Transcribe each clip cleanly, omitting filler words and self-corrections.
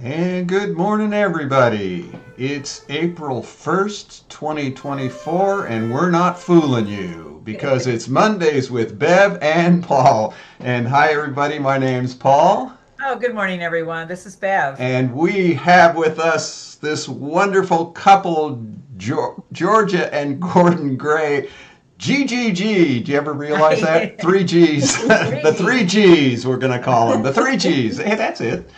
And good morning, everybody. It's April 1st, 2024, and we're not fooling you because it's Mondays with Bev and Paul. And hi, everybody. My name's Paul. Oh, good morning, everyone. This is Bev. And we have with us this wonderful couple, Georgia and Gordan Gray. GGG. Do you ever realize that? Three G's. The three Three. G's, we're going to call them. The three G's. Hey, that's it.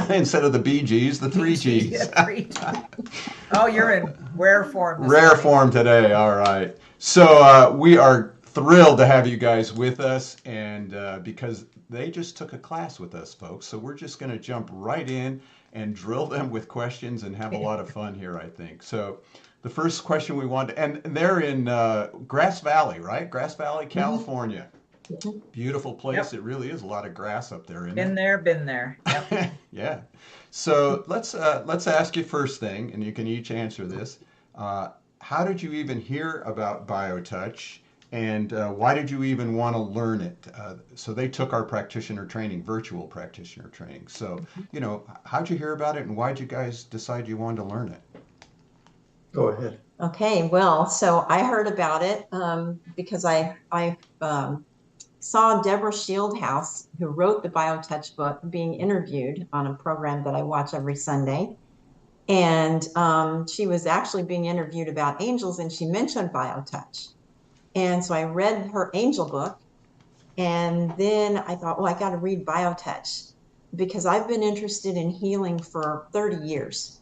Instead of the BG's, the three Yeah, G's. three. Oh, you're in rare form this Rare morning. form today. All right. So we are thrilled to have you guys with us, and because they just took a class with us, folks. So we're just going to jump right in and drill them with questions and have a lot of fun here, I think. So the first question we want, and they're in Grass Valley, right? Grass Valley, Mhm. California. Beautiful place. Yep. It really is a lot of grass up there, isn't Been there, been there. Yep. it? Yeah. So let's ask you first thing, and you can each answer this. How did you even hear about Bio-Touch, and why did you even want to learn it? So they took our practitioner training, virtual practitioner training. So how'd you hear about it, and why'd you guys decide you wanted to learn it? Go ahead. Okay, well, so I heard about it because I saw Deborah Shieldhouse, who wrote the Bio-Touch book, being interviewed on a program that I watch every Sunday. And she was actually being interviewed about angels, and she mentioned Bio-Touch. And so I read her angel book, and then I thought, well, I got to read Bio-Touch because I've been interested in healing for 30 years.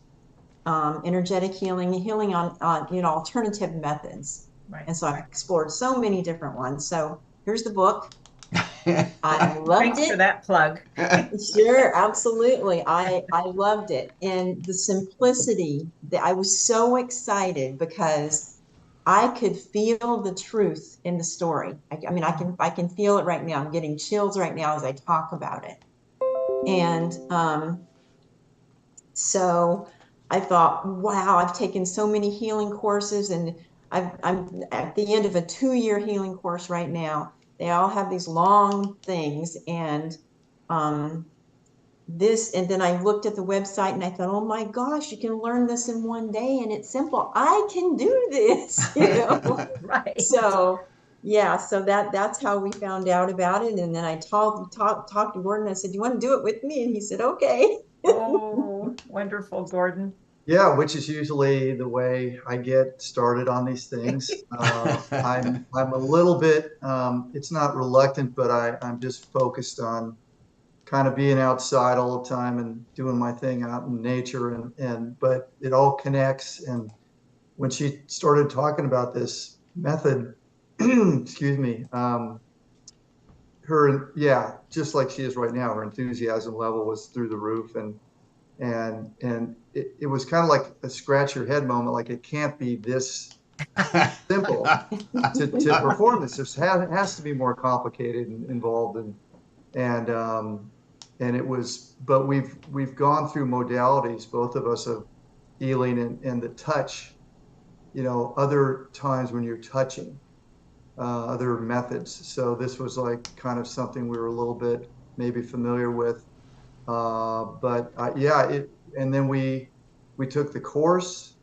Energetic healing on alternative methods. Right. And so I've explored so many different ones. So here's the book. I loved Thanks for it. that plug. Sure, absolutely. I loved it. And the simplicity that I was so excited because I could feel the truth in the story. I mean, I can feel it right now. I'm getting chills right now as I talk about it. And so I thought, wow, I've taken so many healing courses, and I'm at the end of a 2-year healing course right now. They all have these long things, and um, and then I looked at the website and I thought, oh my gosh, you can learn this in one day, and it's simple. I can do this. Right. So yeah, so that's how we found out about it. And then I talked to Gordon. I said, "You want to do it with me?" And he said, "Okay." Oh, wonderful, Gordon. Yeah, which is usually the way I get started on these things. I'm a little bit, it's not reluctant, but I'm just focused on kind of being outside all the time and doing my thing out in nature, and but it all connects. And when she started talking about this method, excuse me, yeah, just like she is right now, her enthusiasm level was through the roof. And it was kind of like a scratch your head moment, like it can't be this simple to perform this. Has to be more complicated and involved, and and it was, but we've gone through modalities, both of us, of healing and the touch, other times when you're touching, other methods. So this was like kind of something we were a little bit maybe familiar with. But yeah, and then we took the course,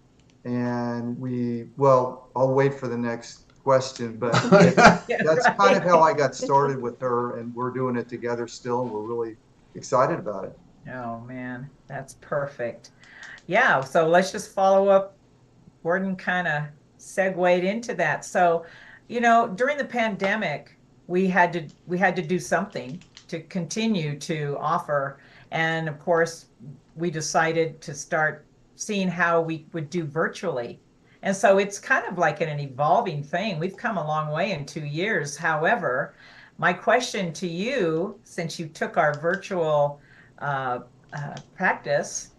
and well, I'll wait for the next question, but Yeah, that's kind of right. how I got started with her, and we're doing it together still, and we're really excited about it. Oh, man, that's perfect. Yeah, so let's just follow up. Gordon kind of segued into that. So, during the pandemic, we had to do something to continue to offer. And of course, we decided to start seeing how we would do virtually. And so it's kind of like an evolving thing. We've come a long way in 2 years. However, my question to you, since you took our virtual uh, practice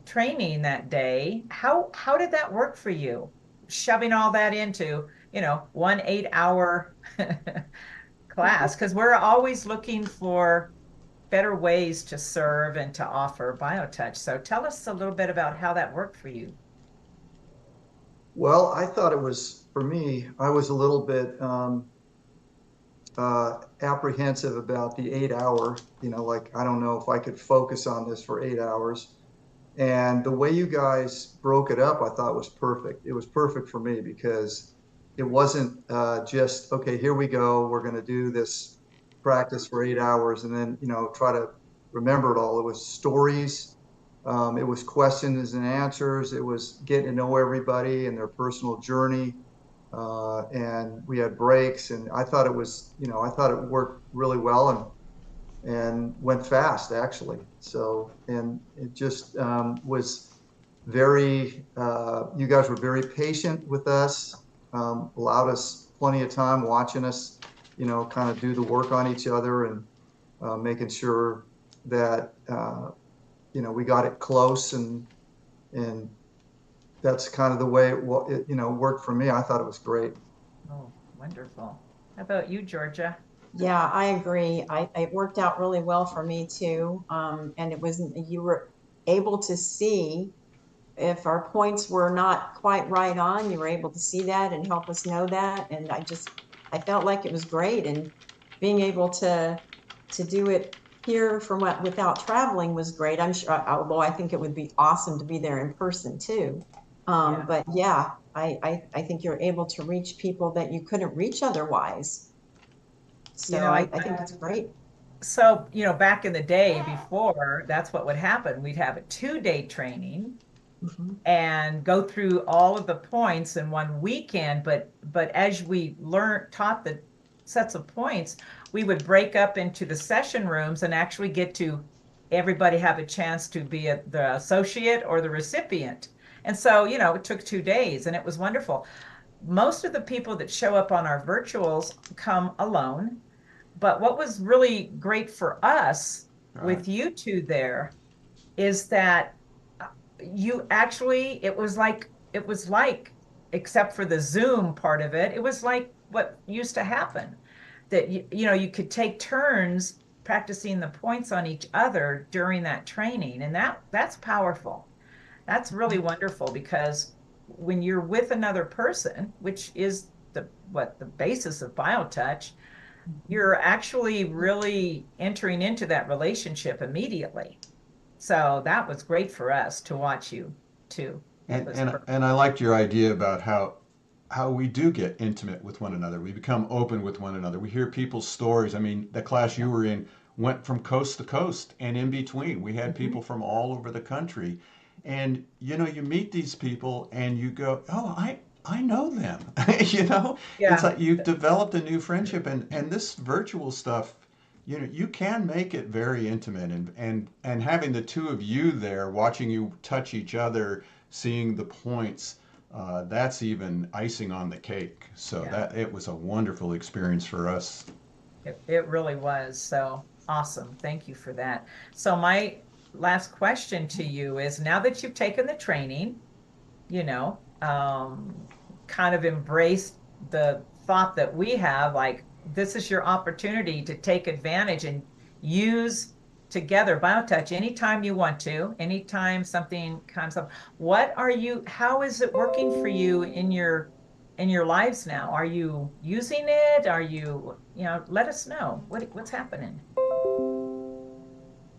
training that day, how did that work for you? Shoving all that into, 1 8 hour class, because we're always looking for better ways to serve and to offer BioTouch. So tell us a little bit about how that worked for you. Well, I thought it was, for me, I was a little bit apprehensive about the 8 hour, like, I don't know if I could focus on this for 8 hours. And the way you guys broke it up, I thought was perfect. It was perfect for me because it wasn't just, okay, here we go. We're going to do this practice for 8 hours and then, try to remember it all. It was stories. It was questions and answers. It was getting to know everybody and their personal journey. And we had breaks, and I thought I thought it worked really well and went fast actually. So, and it just was very, you guys were very patient with us, allowed us plenty of time watching us, kind of do the work on each other and making sure that, we got it close and that's kind of the way it worked for me. I thought it was great. Oh, wonderful. How about you, Georgia? Yeah, I agree. It worked out really well for me too. And you were able to see if our points were not quite right on, you were able to see that and help us know that. And I felt like it was great. And being able to do it here without traveling was great. I'm sure, although I think it would be awesome to be there in person too. Yeah. But yeah, I think you're able to reach people that you couldn't reach otherwise. So I think it's great. So, back in the day before, that's what would happen. We'd have a 2-day training and go through all of the points in one weekend. But as we taught the sets of points, we would break up into the session rooms and actually get to everybody have a chance to be the associate or the recipient. And so, it took 2 days and it was wonderful. Most of the people that show up on our virtuals come alone. But what was really great for us with you two there is that you actually, it was like, except for the Zoom part of it, it was like what used to happen, that you could take turns practicing the points on each other during that training. And that's powerful. That's really wonderful because when you're with another person, which is the basis of Bio-Touch, you're actually really entering into that relationship immediately. So that was great for us to watch you too. And I liked your idea about how we do get intimate with one another. We become open with one another. We hear people's stories. I mean, the class you were in went from coast to coast and in between. We had people from all over the country. And you meet these people and you go, "Oh, I know them." It's Yeah. like you've developed a new friendship, and this virtual stuff, you can make it very intimate, and having the two of you there watching you touch each other, seeing the points, that's even icing on the cake. So Yeah. that it was a wonderful experience for us. It really was. So awesome. Thank you for that. So my last question to you is, now that you've taken the training, you know, um, kind of embraced the thought that we have, like, this is your opportunity to take advantage and use together Bio-Touch anytime you want to, anytime something comes up. How is it working for you in your lives now? Are you using it? Let us know what's happening.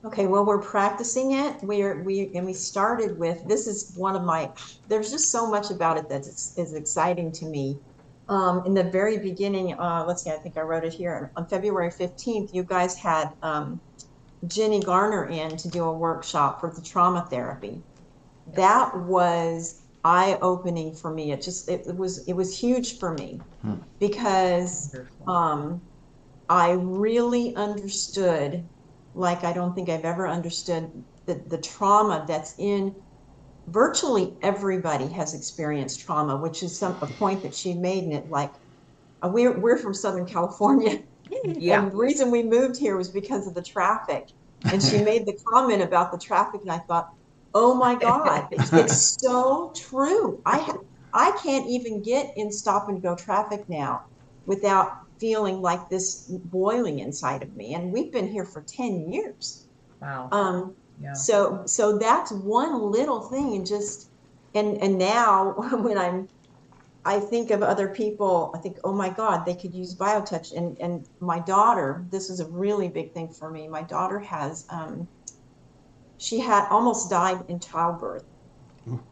Okay, well, we're practicing it. We started with, this is one of there's just so much about it that is exciting to me. In the very beginning, let's see, I think I wrote it here. On February 15th, you guys had Jenny Garner in to do a workshop for the trauma therapy. That was eye-opening for me. It was huge for me because I really understood, like I don't think I've ever understood the trauma that's in virtually everybody has experienced trauma, which is a point that she made in it. Like we're from Southern California, Yeah. and the reason we moved here was because of the traffic. And she made the comment about the traffic, and I thought, oh my God, it's so true. I can't even get in stop and go traffic now without feeling like this boiling inside of me. And we've been here for 10 years. Wow. Yeah. So that's one little thing. And now when I think of other people, I think, oh my God, they could use Bio-Touch. And my daughter, this is a really big thing for me. My daughter has she had almost died in childbirth.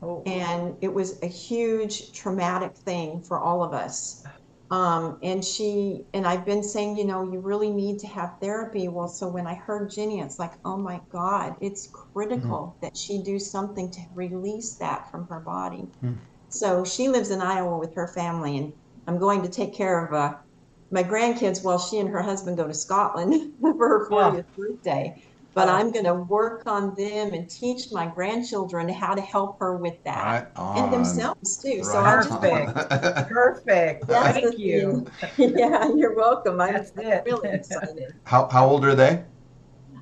Oh, And it was a huge traumatic thing for all of us. And I've been saying, you really need to have therapy. Well, so when I heard Jenny, it's like, oh my God, it's critical that she do something to release that from her body. So she lives in Iowa with her family, and I'm going to take care of my grandkids while she and her husband go to Scotland for her 40th birthday. But I'm going to work on them and teach my grandchildren how to help her with that, Right and on. themselves too. So Right I'm just perfect. Perfect. that's the Thank you. thing. Yeah, you're welcome. I'm That's it. really excited. How old are they?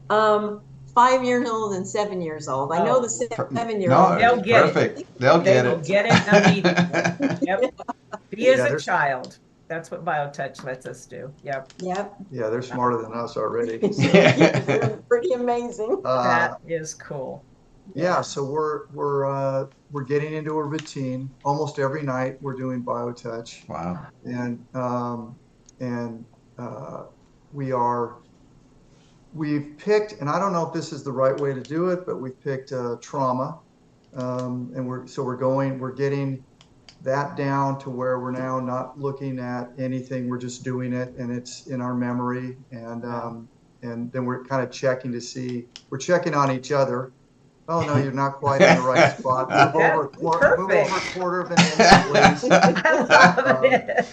Um, 5 years old and 7 years old. I know the No, 7-year-old. They'll get it. perfect. They'll They get will it. get it immediately. Yep. Be as Yeah, a there's- child. That's what Bio-Touch lets us do. Yep. Yep. Yeah, they're smarter than us already. They're pretty amazing. That is cool. Yeah, so we're getting into a routine. Almost every night we're doing Bio-Touch, Wow. and we've picked, and I don't know if this is the right way to do it, but we've picked trauma, and we're getting that down to where we're now not looking at anything. We're just doing it, and it's in our memory, and then we're kind of checking to see. We're checking on each other. Oh no, you're not quite in the right spot. Move over a quarter of an inch, please. I love it.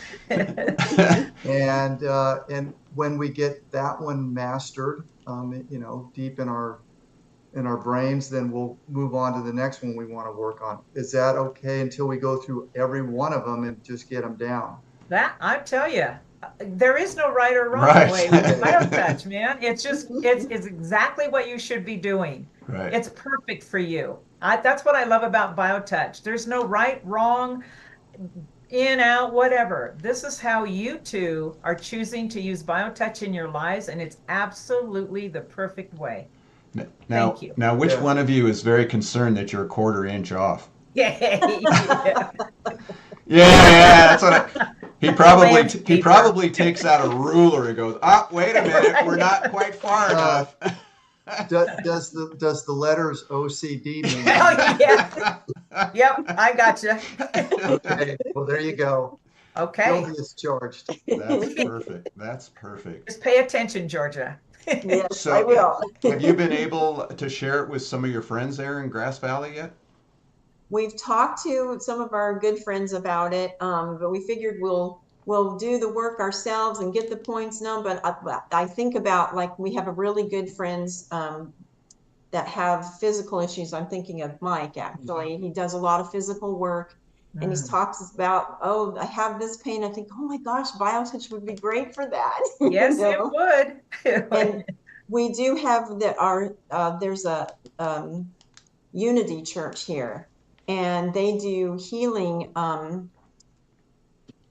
And when we get that one mastered, deep in our brains, then we'll move on to the next one we want to work on. Is that okay until we go through every one of them and just get them down? That I tell you, there is no right or wrong Right. way with Bio-Touch, man. It's exactly what you should be doing. Right. It's perfect for you. That's what I love about Bio-Touch. There's no right, wrong, in, out, whatever. This is how you two are choosing to use Bio-Touch in your lives, and it's absolutely the perfect way. Now, Thank you. Now, which Yeah. one of you is very concerned that you're a quarter inch off? Yay! Yeah, that's what he Landscaper. probably takes out a ruler and goes, wait a minute, we're not quite far enough. Does the letters OCD mean? Oh, yeah. Yep, I gotcha. Okay, well there you go. Okay. Guilty as charged. That's perfect. That's perfect. Just pay attention, Georgia. Yes, So- I will. Have you been able to share it with some of your friends there in Grass Valley yet? We've talked to some of our good friends about it, but we figured we'll do the work ourselves and get the points known. But I think about, like, we have a really good friends that have physical issues. I'm thinking of Mike, actually. He does a lot of physical work, and he talks about, oh, I have this pain. I think, oh my gosh, Bio-Touch would be great for that. Yes, it would. And we do have there's a Unity Church here, and they do healing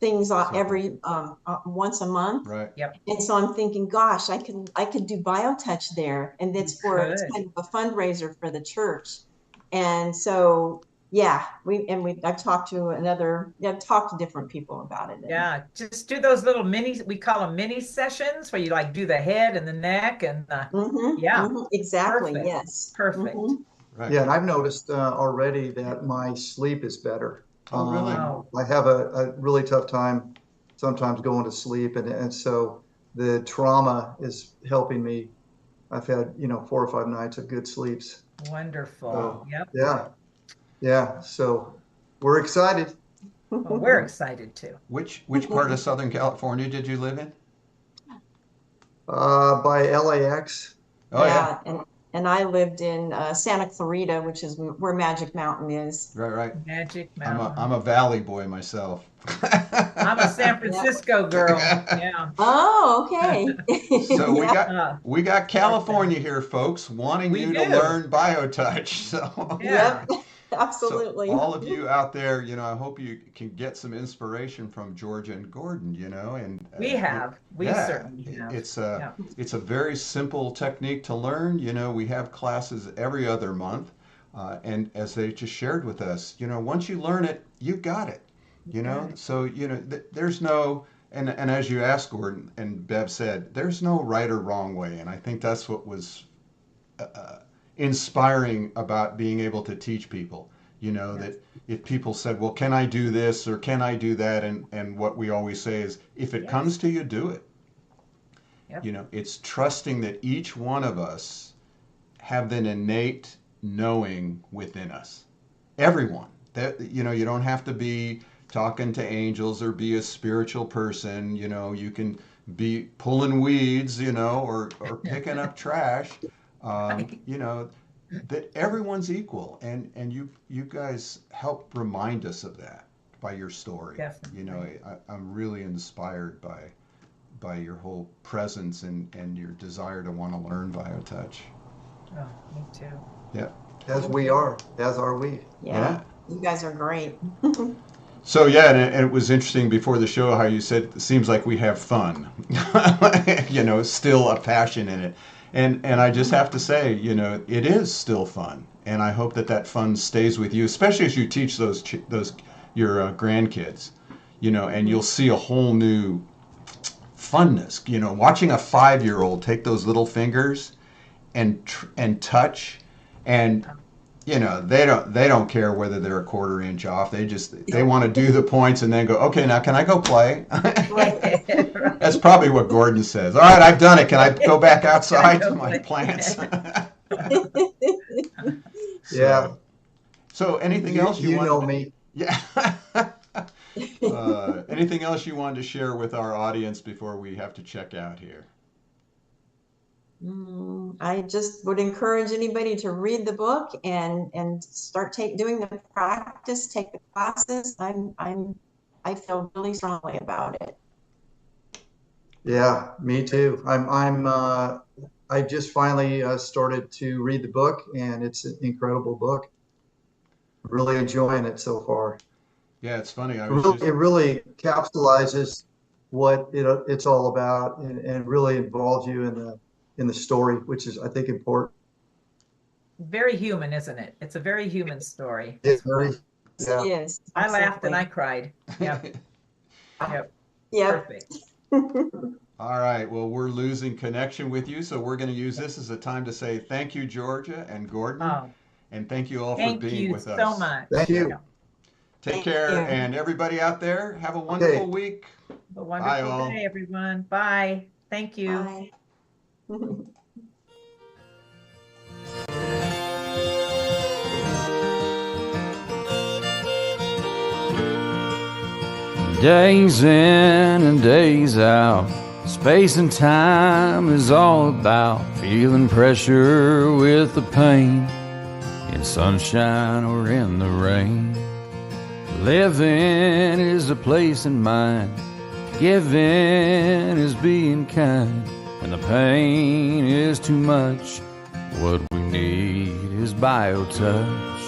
things every once a month. Right. And so I'm thinking, gosh, I could do Bio-Touch there, and it's Good. kind of a fundraiser for the church. And so yeah, I've talked to different people about it. Yeah, just do those little we call them mini sessions, where you like do the head and the neck and the, yeah. Exactly. Perfect. Yes. Perfect. Right. Yeah, and I've noticed already that my sleep is better. Oh, really? I have a really tough time sometimes going to sleep, and so the trauma is helping me. I've had 4 or 5 nights of good sleeps. Wonderful. Oh, Yep. Yeah. So we're excited. Well, we're excited too. Which part of Southern California did you live in? By LAX. Oh yeah. And I lived in Santa Clarita, which is where Magic Mountain is. Right. Magic Mountain. I'm a valley boy myself. I'm a San Francisco girl. Yeah. Oh, okay. So Yeah. we got California here, folks, wanting We you to do. learn Bio-Touch. So Yeah. Yep. Absolutely. So all of you out there, I hope you can get some inspiration from Georgia and Gordan, and We have. We certainly have. It's a very simple technique to learn. We have classes every other month, and as they just shared with us, once you learn it, you got it. So there's no, and as you asked Gordan and Bev said, there's no right or wrong way, and I think that's what was inspiring about being able to teach people. You know, that if people said, well, can I do this or can I do that? And what we always say is, if it comes to you, do it. Yep. You know, it's trusting that each one of us have an innate knowing within us. Everyone. That, you know, you don't have to be talking to angels or be a spiritual person. You know, you can be pulling weeds, you know, or picking up trash. You know, that everyone's equal, and you guys help remind us of that by your story. Definitely. You know, I'm really inspired by your whole presence and your desire to want to learn Bio-Touch. Oh, me too. Yeah. As we are, as are we. Yeah. You guys are great. So yeah, and it was interesting before the show how you said it seems like we have fun. You know, still a passion in it. And I just have to say, you know, it is still fun, and I hope that fun stays with you, especially as you teach those your grandkids, you know, and you'll see a whole new funness. You know, watching a 5-year-old take those little fingers and touch, and you know, they don't care whether they're a quarter inch off. They want to do the points and then go, okay, now can I go play? That's probably what Gordan says. All right, I've done it. Can I go back outside to my plants? Yeah. So anything else you know wanted me? Yeah. Anything else you wanted to share with our audience before we have to check out here? I just would encourage anybody to read the book and start doing the practice, take the classes. I feel really strongly about it. Yeah, me too. I just finally started to read the book, and it's an incredible book. Really enjoying it so far. Yeah, it's funny. It really capsulizes what it's all about, and really involves you in the story, which is, I think, important. Very human, isn't it? It's a very human story. It's very, yeah. It is. I laughed and I cried. Yep. Yep. Perfect. All right. Well, we're losing connection with you, so we're going to use this as a time to say thank you, Georgia and Gordan, and thank you all for being with us. Thank you so much. Thank you. Take care, and everybody out there, have a wonderful week. Have a wonderful day, everyone. Bye. Thank you. Bye. Days in and days out, space and time is all about feeling pressure with the pain, in sunshine or in the rain. Living is a place in mind, giving is being kind. When the pain is too much, what we need is Bio-Touch.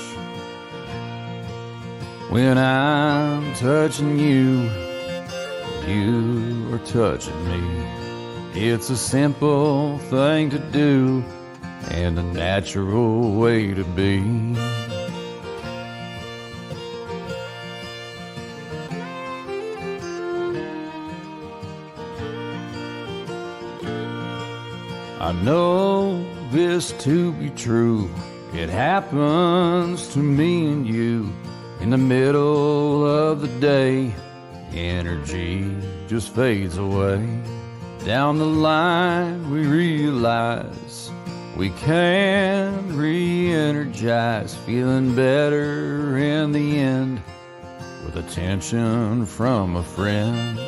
When I'm touching you, you are touching me. It's a simple thing to do and a natural way to be. I know this to be true. It happens to me and you. In the middle of the day, energy just fades away. Down the line we realize we can re-energize, feeling better in the end with attention from a friend.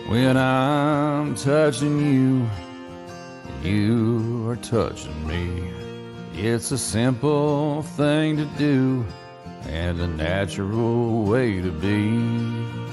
When I'm touching you, you are touching me. It's a simple thing to do and a natural way to be.